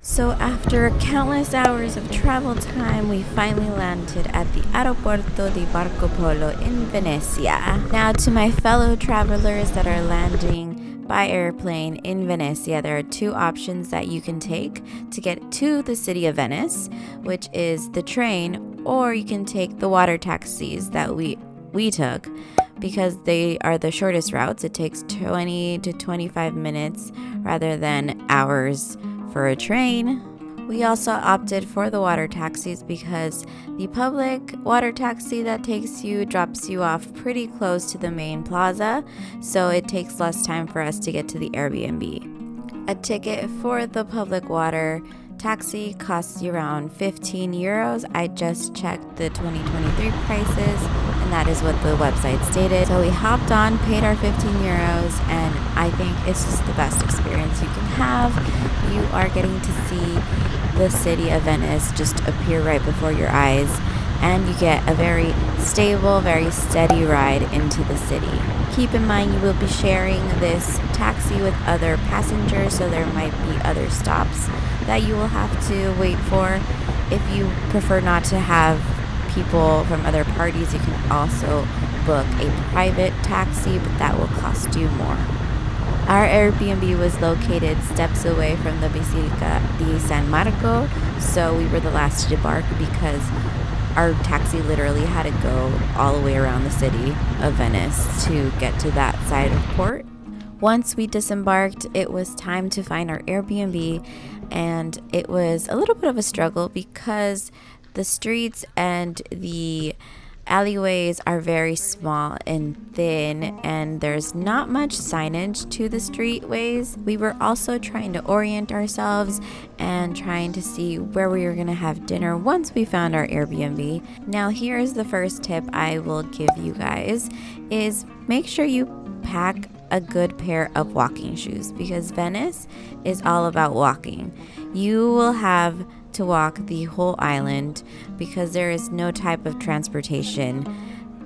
So after countless hours of travel time, we finally landed at the Aeroporto di Marco Polo in Venezia. Now to my fellow travelers that are landing by airplane in Venezia, there are two options that you can take to get to the city of Venice, which is the train, or you can take the water taxis that we took because they are the shortest routes. It takes 20 to 25 minutes rather than hours for a train. We also opted for the water taxis because the public water taxi that takes you drops you off pretty close to the main plaza, so it takes less time for us to get to the Airbnb. A ticket for the public water taxi costs you around 15 euros. I just checked the 2023 prices, and that is what the website stated. So we hopped on, paid our 15 euros, and I think it's just the best experience you can have. You are getting to see the city of Venice just appear right before your eyes, and you get a very stable, very steady ride into the city. Keep in mind you will be sharing this taxi with other passengers, so there might be other stops that you will have to wait for. If you prefer not to have people from other parties, you can also book a private taxi, but that will cost you more. Our Airbnb was located steps away from the Basilica di San Marco, so we were the last to debark because our taxi literally had to go all the way around the city of Venice to get to that side of port. Once we disembarked, it was time to find our Airbnb, and it was a little bit of a struggle because the streets and the alleyways are very small and thin, and there's not much signage to the streetways. We were also trying to orient ourselves and trying to see where we were going to have dinner once we found our Airbnb. Now here is the first tip I will give you guys, is make sure you pack a good pair of walking shoes, because Venice is all about walking. You will have to walk the whole island because there is no type of transportation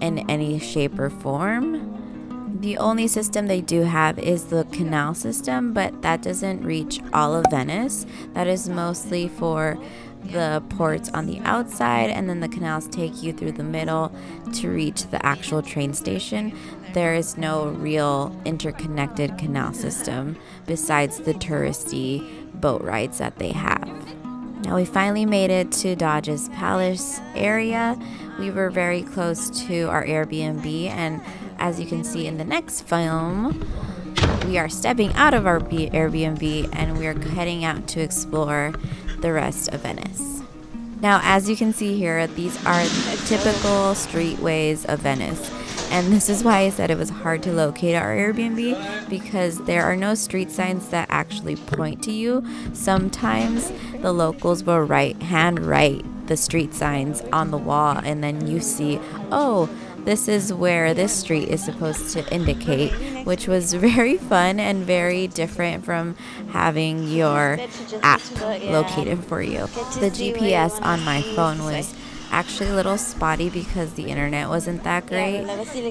in any shape or form. The only system they do have is the canal system, but that doesn't reach all of Venice. That is mostly for the ports on the outside, and then the canals take you through the middle to reach the actual train station. There is no real interconnected canal system besides the touristy boat rides that they have. Now we finally made it to Doge's Palace area. We were very close to our Airbnb, and as you can see in the next film, we are stepping out of our Airbnb and we are heading out to explore the rest of Venice. Now, as you can see here, these are typical streetways of Venice. And this is why I said it was hard to locate our Airbnb, because there are no street signs that actually point to you. Sometimes the locals will hand write the street signs on the wall, and then you see, oh, this is where this street is supposed to indicate, which was very fun and very different from having your app located for you. The GPS on my phone was actually a little spotty because the internet wasn't that great,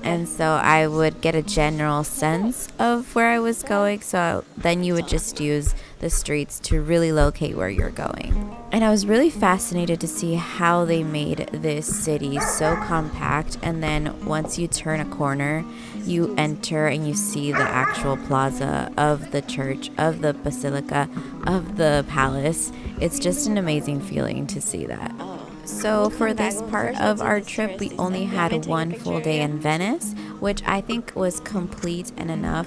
and so I would get a general sense of where I was going, so then you would just use the streets to really locate where you're going. And I was really fascinated to see how they made this city so compact, and then once you turn a corner, you enter and you see the actual plaza of the church, of the Basilica, of the palace. It's just an amazing feeling to see that. So for this part of our trip, we only had one full day in Venice, which I think was complete and enough.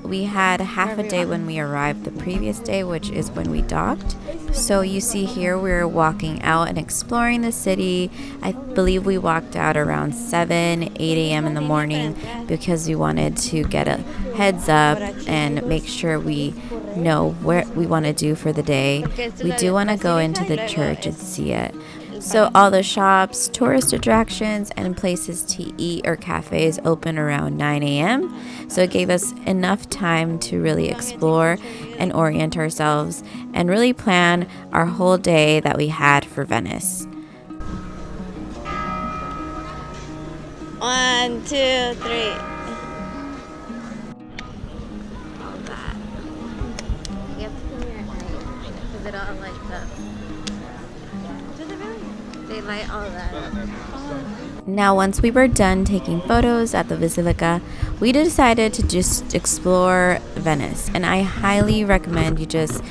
We had half a day when we arrived the previous day, which is when we docked. So you see here we're walking out and exploring the city. I believe we walked out around 8 a.m. in the morning because we wanted to get a heads up and make sure we know what we want to do for the day. We do want to go into the church and see it. So all the shops, tourist attractions, and places to eat or cafes open around 9 a.m. So it gave us enough time to really explore and orient ourselves and really plan our whole day that we had for Venice. 1, 2, 3. You have to clean your eye. Is it all like Now, once we were done taking photos at the Basilica, we decided to just explore Venice. And I highly recommend you just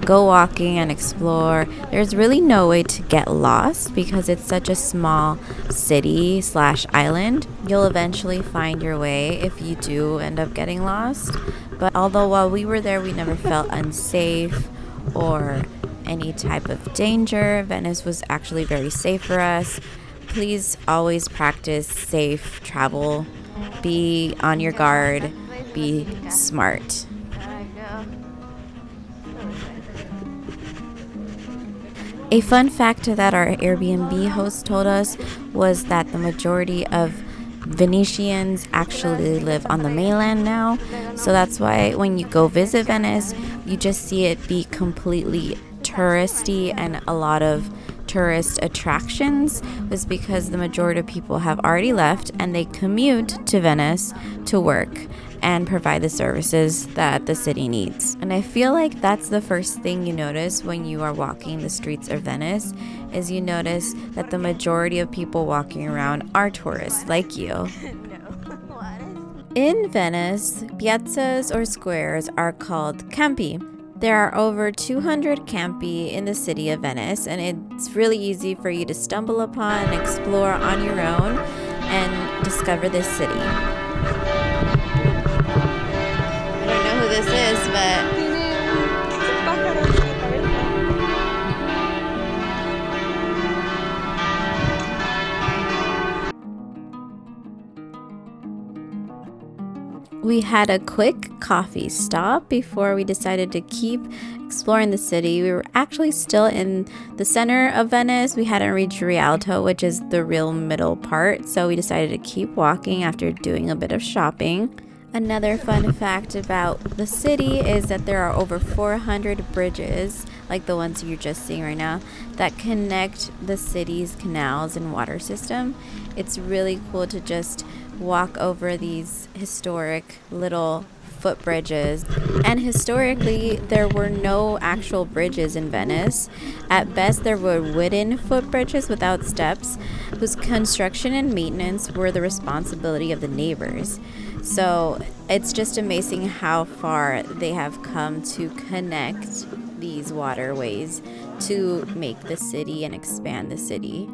go walking and explore. There's really no way to get lost because it's such a small city / island. You'll eventually find your way if you do end up getting lost. But although while we were there, we never felt unsafe or any type of danger. Venice was actually very safe for us. Please always practice safe travel. Be on your guard. Be smart. A fun fact that our Airbnb host told us was that the majority of Venetians actually live on the mainland now. So that's why when you go visit Venice, you just see it be completely touristy and a lot of tourist attractions, was because the majority of people have already left and they commute to Venice to work and provide the services that the city needs. And I feel like that's the first thing you notice when you are walking the streets of Venice, is you notice that the majority of people walking around are tourists like you. In Venice, piazzas or squares are called campi. There are over 200 campi in the city of Venice, and it's really easy for you to stumble upon and explore on your own and discover this city. I don't know who this is, but we had a quick coffee stop before we decided to keep exploring the city. We were actually still in the center of Venice. We hadn't reached Rialto, which is the real middle part, so we decided to keep walking after doing a bit of shopping. Another fun fact about the city is that there are over 400 bridges, like the ones you're just seeing right now, that connect the city's canals and water system. It's really cool to just walk over these historic little footbridges. And historically, there were no actual bridges in Venice. At best, there were wooden footbridges without steps, whose construction and maintenance were the responsibility of the neighbors. So it's just amazing how far they have come to connect these waterways to make the city and expand the city.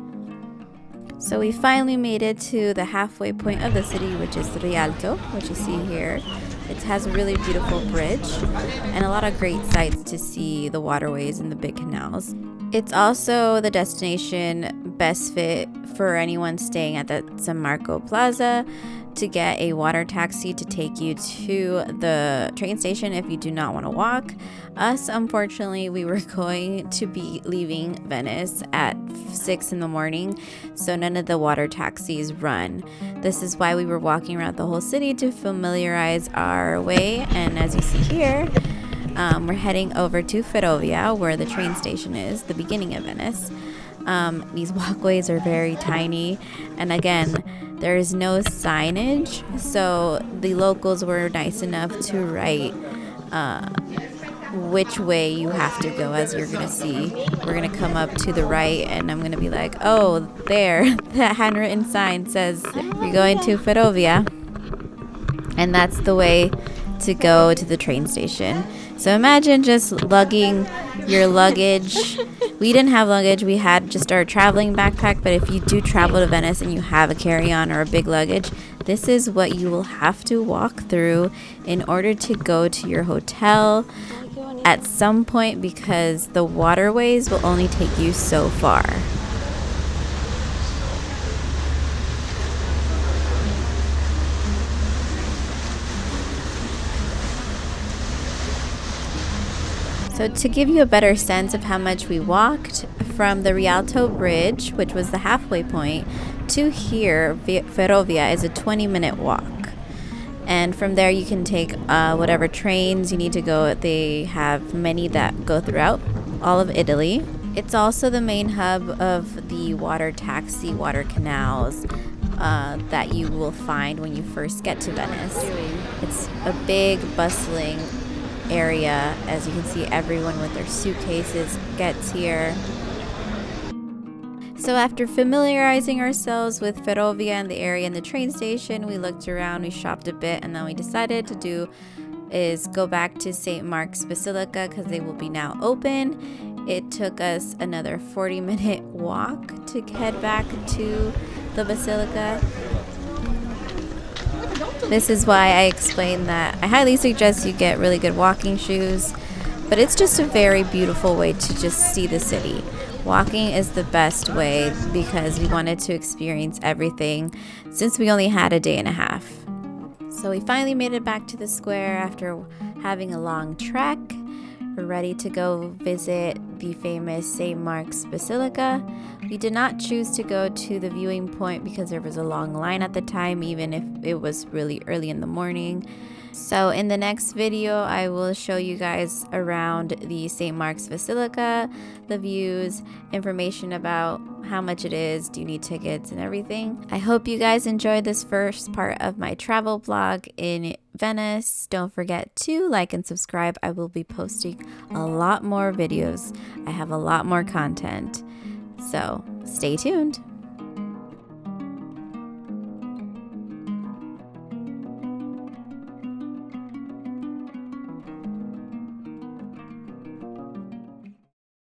So we finally made it to the halfway point of the city, which is Rialto, which you see here. It has a really beautiful bridge and a lot of great sights to see the waterways and the big canals. It's also the destination best fit for anyone staying at the San Marco Plaza to get a water taxi to take you to the train station if you do not want to walk. Us, unfortunately, we were going to be leaving Venice at 6 in the morning, so none of the water taxis run. This is why we were walking around the whole city to familiarize our way, and as you see here, we're heading over to Ferrovia, where the train station is, the beginning of Venice. These walkways are very tiny, and again, there is no signage, so the locals were nice enough to write which way you have to go. As you're gonna see, we're gonna come up to the right, and I'm gonna be like, oh, there, that handwritten sign says you're going to Ferrovia, and that's the way to go to the train station. So imagine just lugging your luggage. We didn't have luggage, we had just our traveling backpack, but if you do travel to Venice and you have a carry-on or a big luggage, this is what you will have to walk through in order to go to your hotel at some point, because the waterways will only take you so far. So to give you a better sense of how much we walked, from the Rialto Bridge, which was the halfway point, to here, Ferrovia, is a 20-minute walk. And from there you can take whatever trains you need to go. They have many that go throughout all of Italy. It's also the main hub of the water taxi, water canals that you will find when you first get to Venice. It's a big, bustling area. As you can see, everyone with their suitcases gets here. So after familiarizing ourselves with Ferrovia and the area and the train station, we looked around, we shopped a bit, and then we decided to do is go back to St. Mark's Basilica because they will be now open. It took us another 40-minute walk to head back to the Basilica. This is why I explained that I highly suggest you get really good walking shoes, but it's just a very beautiful way to just see the city. Walking is the best way because we wanted to experience everything since we only had a day and a half. So we finally made it back to the square after having a long trek. We're ready to go visit the famous St. Mark's Basilica. We did not choose to go to the viewing point because there was a long line at the time, even if it was really early in the morning. So in the next video, I will show you guys around the St. Mark's Basilica, the views, information about how much it is, do you need tickets and everything. I hope you guys enjoyed this first part of my travel vlog in Venice. Don't forget to like and subscribe. I will be posting a lot more videos. I have a lot more content. So stay tuned.